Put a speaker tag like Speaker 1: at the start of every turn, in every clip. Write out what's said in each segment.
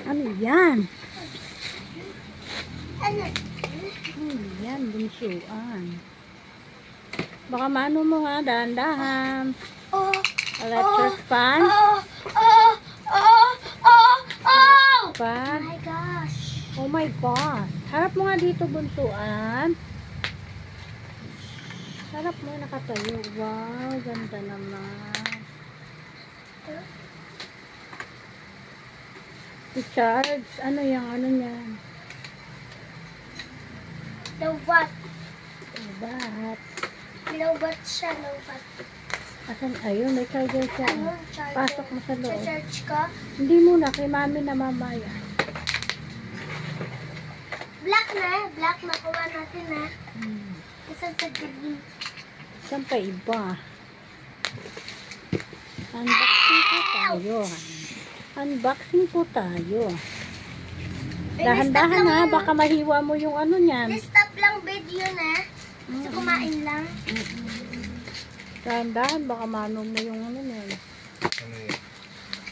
Speaker 1: Ano yan?
Speaker 2: Ano?
Speaker 1: Yan, bunsuan. Baka mano mo ha, dahan-dahan.
Speaker 2: Oh!
Speaker 1: Electric fan?
Speaker 2: Oh! Oh! Oh! Oh! Oh!
Speaker 1: Fan?
Speaker 2: My gosh!
Speaker 1: Oh my gosh. Harap mo nga dito, bunsuan. Harap mo, nakatayo. Wow, ganda naman. I-charge. Ano yung ano niyan?
Speaker 2: Lowbat.
Speaker 1: Bahat.
Speaker 2: Lowbat siya, lowbat.
Speaker 1: Asan? Ayun, may charger siya.
Speaker 2: Ano? Charger.
Speaker 1: Pasok mo sa loob.
Speaker 2: Charge ka?
Speaker 1: Hindi muna, kay mami na mamaya.
Speaker 2: Black na. Black na. Kuha natin na.
Speaker 1: Hmm.
Speaker 2: Isa sa green.
Speaker 1: Saan pa iba? Unboxing po tayo. Unboxing po tayo. Dahan-dahan ha, baka mahiwa mo yung ano niyan.
Speaker 2: Stop lang video na. Kasi kumain lang.
Speaker 1: Dahan-dahan, baka mano mo yung ano niyan.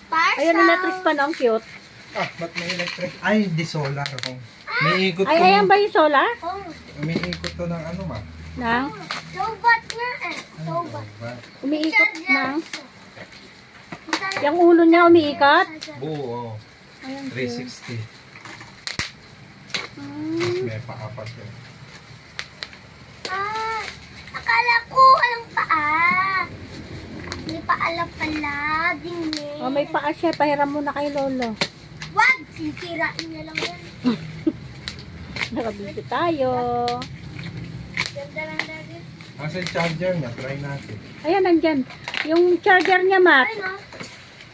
Speaker 2: Parcel.
Speaker 1: Ayun, electric pan, ang cute.
Speaker 3: Ah, ba't may electric? Ay, di solar. Oh. May ikot
Speaker 1: Ay,
Speaker 3: to.
Speaker 1: ayan ba yung solar?
Speaker 2: Oh.
Speaker 3: May ikot to ng ano ma?
Speaker 1: Nang?
Speaker 2: Lowbat nga eh. Lowbat.
Speaker 1: Umiikot nang? Yung ulo niya umiikot?
Speaker 3: Buo.
Speaker 1: Ayan, cute.
Speaker 3: 360. May paapat yun.
Speaker 2: Ah, akala ko alam paa. May paala pala. Dingin.
Speaker 1: Oh, may paa siya. Pahiram mo na kay Lolo.
Speaker 2: Wag! Sisirain niya lang yan.
Speaker 1: Nakabili tayo.
Speaker 2: Ganda lang lagi.
Speaker 3: Asa yung charger niya? Try natin.
Speaker 1: Ayan, nandyan. Yung charger niya, Matt.
Speaker 2: Ay no?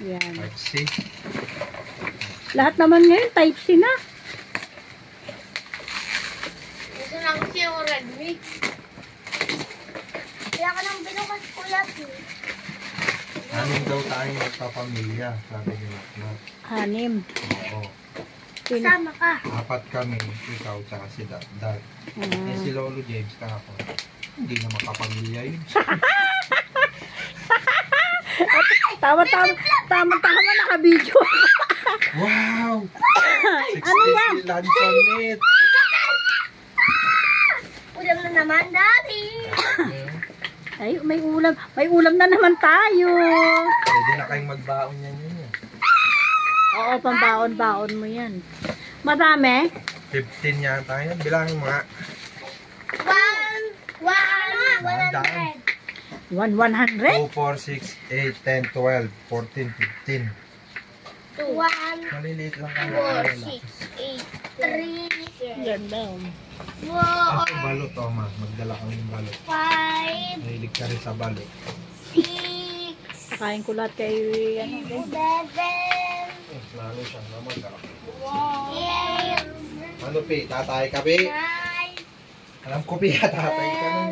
Speaker 1: Yan.
Speaker 3: Type C.
Speaker 1: Lahat naman ngayon, type C na.
Speaker 2: Ito lang kasi yung Redmi. Kaya ka nang binukas ulat eh.
Speaker 3: Anim daw tayong magpapamilya. Sabi ni Matt.
Speaker 1: Hanim.
Speaker 3: Oo.
Speaker 2: Sama ka.
Speaker 3: Apat kami. Ikaw tsaka si Dad. Eh si Lolo James ka ako. Hindi na makapamilya yun.
Speaker 1: Tama, naka-video.
Speaker 3: Wow!
Speaker 1: Ano yan?
Speaker 3: 650 luncheon meat.
Speaker 2: Ulam na naman, Daddy.
Speaker 1: Ay, may ulam. May ulam na naman tayo.
Speaker 3: Pwede na kayong magbaon yan yun.
Speaker 1: Oo, pambaon-baon mo yan. Madami?
Speaker 3: 15 yata yan. Bilangin mo nga.
Speaker 2: 100.
Speaker 1: 100?
Speaker 3: 2, 4, 6, 8, 10, 12, 14, 15.
Speaker 2: 1,
Speaker 3: Maliliit lang kami.
Speaker 2: 4, 6, 8, 3,
Speaker 1: Ganda.
Speaker 2: 4,
Speaker 3: Ito balot, ma. Magdala kami ng balot.
Speaker 2: 5,
Speaker 3: Mahilig ka rin sa balot.
Speaker 2: 6,
Speaker 1: Kain ko lahat kay, ano,
Speaker 2: 7,
Speaker 3: Lalo siya naman.
Speaker 2: 8,
Speaker 3: Ano, Pi? Tatay ka, Pi?
Speaker 2: 9,
Speaker 3: Alam ko, Pi. Tatay ka na.